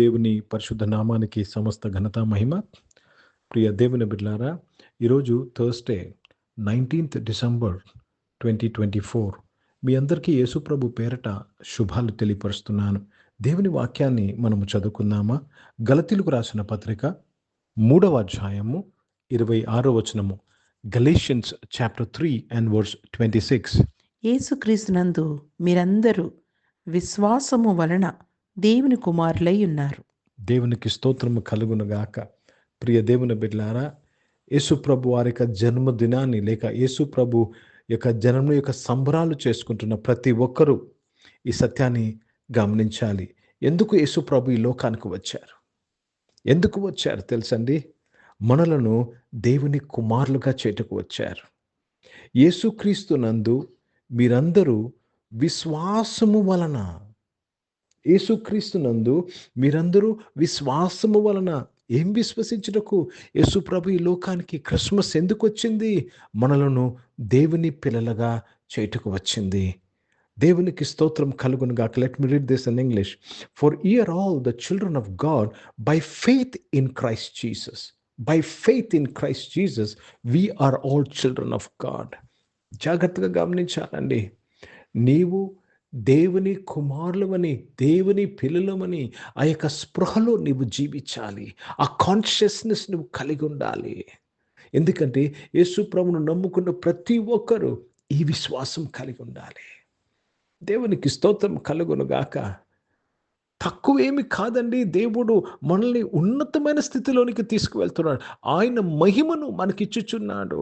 దేవుని పరిశుద్ధ నామానికి సమస్త ఘనత మహిమ. ప్రియ దేవుని బిడ్డలారా, ఈరోజు థర్స్డే 19th డిసెంబర్ 2024. మీ అందరికీ యేసుప్రభు పేరట శుభాలు తెలియపరుస్తున్నాను. దేవుని వాక్యాన్ని మనము చదువుకుందామా? గలతీలకు రాసిన పత్రిక 3వ అధ్యాయము 26వ వచనము. Galatians chapter 3 and verse 26. యేసుక్రీస్తునందు మీరందరూ విశ్వాసము వలన దేవుని కుమారులై ఉన్నారు. దేవునికి స్తోత్రము కలుగునుగాక. ప్రియ దేవుని బిడ్డలారా, యేసు ప్రభు వారి యొక్క జన్మదినాన్ని లేక యేసు ప్రభు యొక్క జన్మ యొక్క సంబరాలు చేసుకుంటున్న ప్రతి ఒక్కరూ ఈ సత్యాన్ని గమనించాలి. ఎందుకు యేసు ప్రభు ఈ లోకానికి వచ్చారు? ఎందుకు వచ్చారు తెలుసండి? మనలను దేవుని కుమారులుగా చేటుకు వచ్చారు. యేసుక్రీస్తునందు మీరందరూ విశ్వాసము వలన, యేసుక్రీస్తునందు మీరందరూ విశ్వాసము వలన. ఏం విశ్వసించుటకు? యేసు ప్రభు ఈ లోకానికి క్రిస్మస్ ఎందుకు వచ్చింది? మనలను దేవుని పిల్లలుగా చేటుకు వచ్చింది. దేవునికి స్తోత్రం కలుగునుగాక. Let me read this in English. For ye are all the children of God by faith in Christ Jesus. By faith in Christ Jesus we are all children of God. జాగ్రత్తగా గమనించాలండి. నీవు దేవుని కుమారులమని, దేవుని పిల్లలమని ఆ యొక్క స్పృహలో నీవు జీవించాలి. ఆ కాన్షియస్నెస్ నువ్వు కలిగి ఉండాలి. ఎందుకంటే యేసు ప్రభువును నమ్ముకున్న ప్రతి ఒక్కరూ ఈ విశ్వాసం కలిగి ఉండాలి. దేవునికి స్తోత్రం కలుగునుగాక. తక్కువేమి కాదండి. దేవుడు మనల్ని ఉన్నతమైన స్థితిలోనికి తీసుకువెళ్తున్నాడు. ఆయన మహిమను మనకిచ్చుచున్నాడు.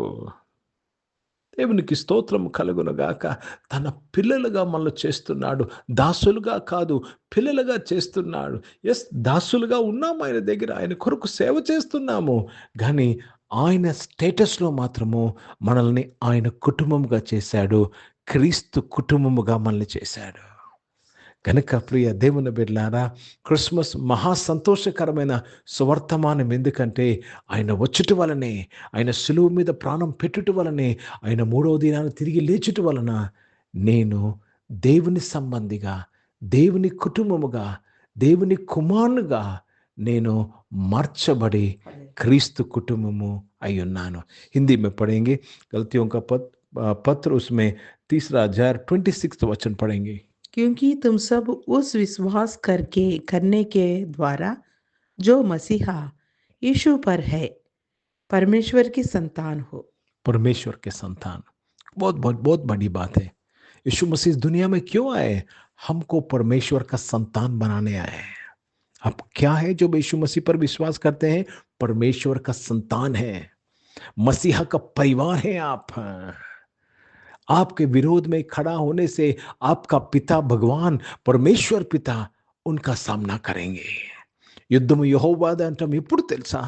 దేవునికి స్తోత్రం కలుగునుగాక. తన పిల్లలుగా మనల్ని చేస్తున్నాడు. దాసులుగా కాదు, పిల్లలుగా చేస్తున్నాడు. ఎస్, దాసులుగా ఉన్నాము ఆయన దగ్గర, ఆయన కొరకు సేవ చేస్తున్నాము. కానీ ఆయన స్టేటస్లో మాత్రము మనల్ని ఆయన కుటుంబముగా చేశాడు. క్రీస్తు కుటుంబముగా మనల్ని చేశాడు. కనుక ప్రియ దేవుని బిడ్డలారా, క్రిస్మస్ మహా సంతోషకరమైన సువర్తమానం. ఎందుకంటే ఆయన వచ్చుట వలనే, ఆయన సిలువ మీద ప్రాణం పెట్టుట వలనే, ఆయన 3వ దినాన్ని తిరిగి లేచుట వలన నేను దేవుని సంబంధిగా, దేవుని కుటుంబముగా, దేవుని కుమారునిగా నేను మార్చబడి క్రీస్తు కుటుంబము అయి ఉన్నాను. హిందీ में पढ़ेंगे. गलतियों का पत्र उसमें 3रा अध्याय 26 वचन पढ़ेंगे. क्योंकि तुम सब उस विश्वास करने के द्वारा जो मसीहा यीशु पर है परमेश्वर की संतान हो. परमेश्वर के संतान, बहुत बहुत बहुत बड़ी बात है. यीशु मसीह इस दुनिया में क्यों आए? हमको परमेश्वर का संतान बनाने आए हैं. अब क्या है जो यीशु मसीह पर विश्वास करते हैं? परमेश्वर का संतान है, मसीहा का परिवार है. आपके विरोध में खड़ा होने से आपका पिता भगवान परमेश्वर पिता उनका सामना करेंगे. యుద్ధము యెహోవాదే అంటాం. ఎప్పుడు తెలుసా?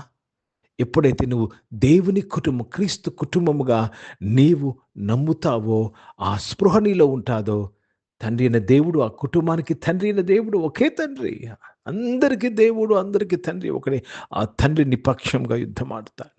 ఎప్పుడైతే నువ్వు దేవుని కుటుంబం, క్రీస్తు కుటుంబముగా నీవు నమ్ముతావో, ఆ స్పృహ నీలో ఉంటాదో, తండ్రి అయిన దేవుడు, ఆ కుటుంబానికి తండ్రి అయిన దేవుడు ఒకే తండ్రి. అందరికీ దేవుడు, అందరికీ తండ్రి ఒకడే. ఆ తండ్రి నిపక్షంగా యుద్ధం ఆడుతాడు.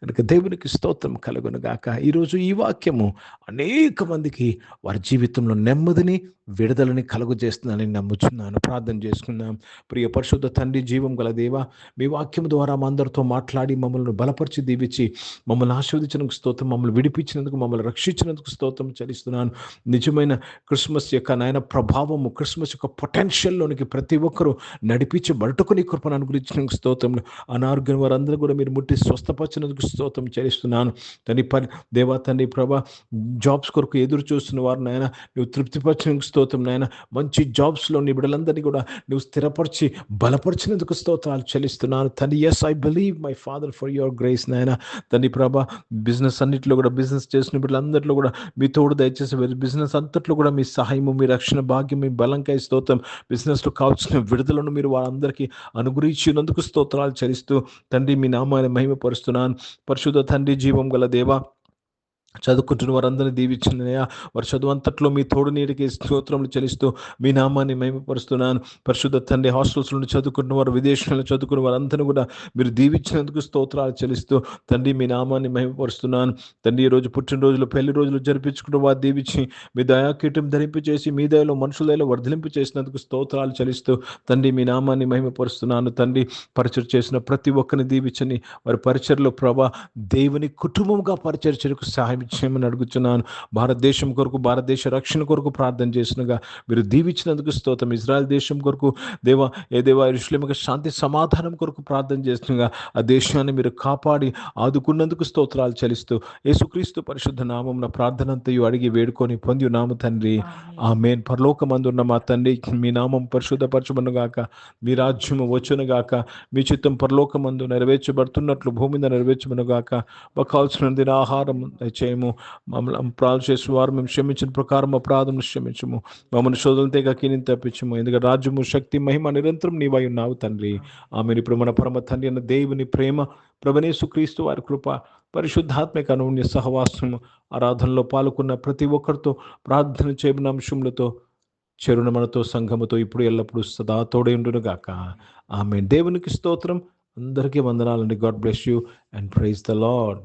కనుక దేవునికి స్తోత్రం కలుగునుగాక. ఈరోజు ఈ వాక్యము అనేక మందికి వారి జీవితంలో నెమ్మదిని, విడుదలని కలుగజేస్తుందని నమ్ముచున్నాను. ప్రార్థన చేసుకుందాం. ప్రియ పరిశుద్ధ తండ్రి, జీవం గల దేవా, మీ వాక్యం ద్వారా మా అందరితో మాట్లాడి మమ్మల్ని బలపరిచి దీవించి మమ్మల్ని ఆశీర్వదించినందుకు స్తోత్రం, మమ్మల్ని విడిపించినందుకు, మమ్మల్ని రక్షించినందుకు స్తోత్రం చెల్లిస్తున్నాను. నిజమైన క్రిస్మస్ యొక్క నాయన ప్రభావము, క్రిస్మస్ యొక్క పొటెన్షియల్లోనికి ప్రతి ఒక్కరూ నడిపించబడటకు నీ కృపను అనుగ్రహించినందుకు స్తోత్రం. అనారోగ్యం వారందరూ కూడా మీరు ముట్టి స్వస్థపరిచినందుకు స్తోత్రం చెల్లిస్తున్నాను. దేవా తండ్రి ప్రభా, జాబ్స్ కొరకు ఎదురు చూస్తున్న వారు నాయన నువ్వు తృప్తిపరిచినందుకు స్తోత్రం. నాయన మంచి జాబ్స్లో నీ బిడ్డలందరినీ కూడా నువ్వు స్థిరపరిచి బలపరిచినందుకు స్తోత్రాలు చెల్లిస్తున్నాను తండ్రి. Yes, I believe my father for your grace నాయన. తండ్రి ప్రభా, బిజినెస్ అన్నింటిలో కూడా, బిజినెస్ చేసిన బిడ్డలందరిలో కూడా మీ తోడు దయచేసి, బిజినెస్ అంతట్లో కూడా మీ సహాయము, మీ రక్షణ భాగ్యం, మీ బలంకై స్తోత్రం. బిజినెస్లో కావాల్సిన విడుదలను మీరు వారందరికీ అనుగ్రహించినందుకు స్తోత్రాలు చెల్లిస్తూ తండ్రి మీ నామాన్ని మహిమపరుస్తున్నాను. పరిశుద్ధ తండ్రి, జీవం గల దేవా, చదువుకుంటున్న వారందరినీ దీవించినయా, వారి చదువు అంతట్లో మీ తోడు నీడికి స్తోత్రములు చెల్లిస్తూ మీ నామాన్ని మహిమపరుస్తున్నాను. పరిశుద్ధ తండ్రి, హాస్టల్స్ నుండి చదువుకుంటున్న వారు, విదేశాల్లో చదువుకున్న వారందరినీ కూడా మీరు దీవించినందుకు స్తోత్రాలు చెల్లిస్తూ తండ్రి మీ నామాన్ని మహిమపరుస్తున్నాను. తండ్రి, ఈ రోజు పుట్టినరోజులు, పెళ్లి రోజులు జరిపించుకున్న వారు దీవించి మీ దయాకీటం ధరింపు చేసి మీ దయలో మనుషుల దయలో వర్ధలింపు చేసినందుకు స్తోత్రాలు చెల్లిస్తూ తండ్రి మీ నామాన్ని మహిమపరుస్తున్నాను. తండ్రి, పరిచయం చేసిన ప్రతి ఒక్కరిని దీవించని వారి పరిచయలో ప్రభా దేవుని కుటుంబంగా పరిచర్చలకు సహాయం చేయమని అడుగుతున్నాను. భారతదేశం కొరకు, భారతదేశ రక్షణ కొరకు ప్రార్థన చేసినగా మీరు దీవించినందుకు స్తోత్రం. ఇజ్రాయెల్ దేశం కొరకు దేవా, ఏ దేవా, యెరూషలేముకు శాంతి సమాధానం కొరకు ప్రార్థన చేసినగా ఆ దేశాన్ని మీరు కాపాడి ఆదుకున్నందుకు స్తోత్రాలు చెల్లిస్తూ యేసుక్రీస్తు పరిశుద్ధ నామమున ప్రార్థన అంతయు అడిగి వేడుకొని పొంది నామ తండ్రి, ఆమేన్. పరలోకమందున్న మా తండ్రి, మీ నామం పరిశుద్ధపరచబడుగాక, మీ రాజ్యము వచ్చునుగాక, మీ చిత్తం పరలోకమందు నెరవేర్చబడుతున్నట్లు భూమి మీద నెరవేర్చబడుగాక. మాకు కావాల్సిన దిన ఆహారం దయచేయము. మమ్మల్ని అపరాధం చేసిన వారు మేము క్షమించిన ప్రకారం అపరాధం క్షమించము. మమ్మల్ని శోధనలు తెగ కీని తప్పించము. ఎందుకంటే రాజ్యము, శక్తి, మహిమ నిరంతరం నీవై ఉన్నావు తండ్రి. ఆమెను ఇప్పుడు మన పరమ తండ్రి అన్న దేవుని ప్రేమ, ప్రభువైన యేసుక్రీస్తు వారి కృప, పరిశుద్ధాత్మిక అన్యోన్య సహవాసము, ఆరాధనలో పాల్గొన్న ప్రతి ఒక్కరితో, ప్రార్థన చేయబడిన అంశములతో, చెరుణ మనతో, సంఘముతో ఇప్పుడు ఎల్లప్పుడూ సదా తోడై ఉండును గాక. ఆమేన్. దేవునికి స్తోత్రం. అందరికీ వందనాలండి. God bless you and praise the lord.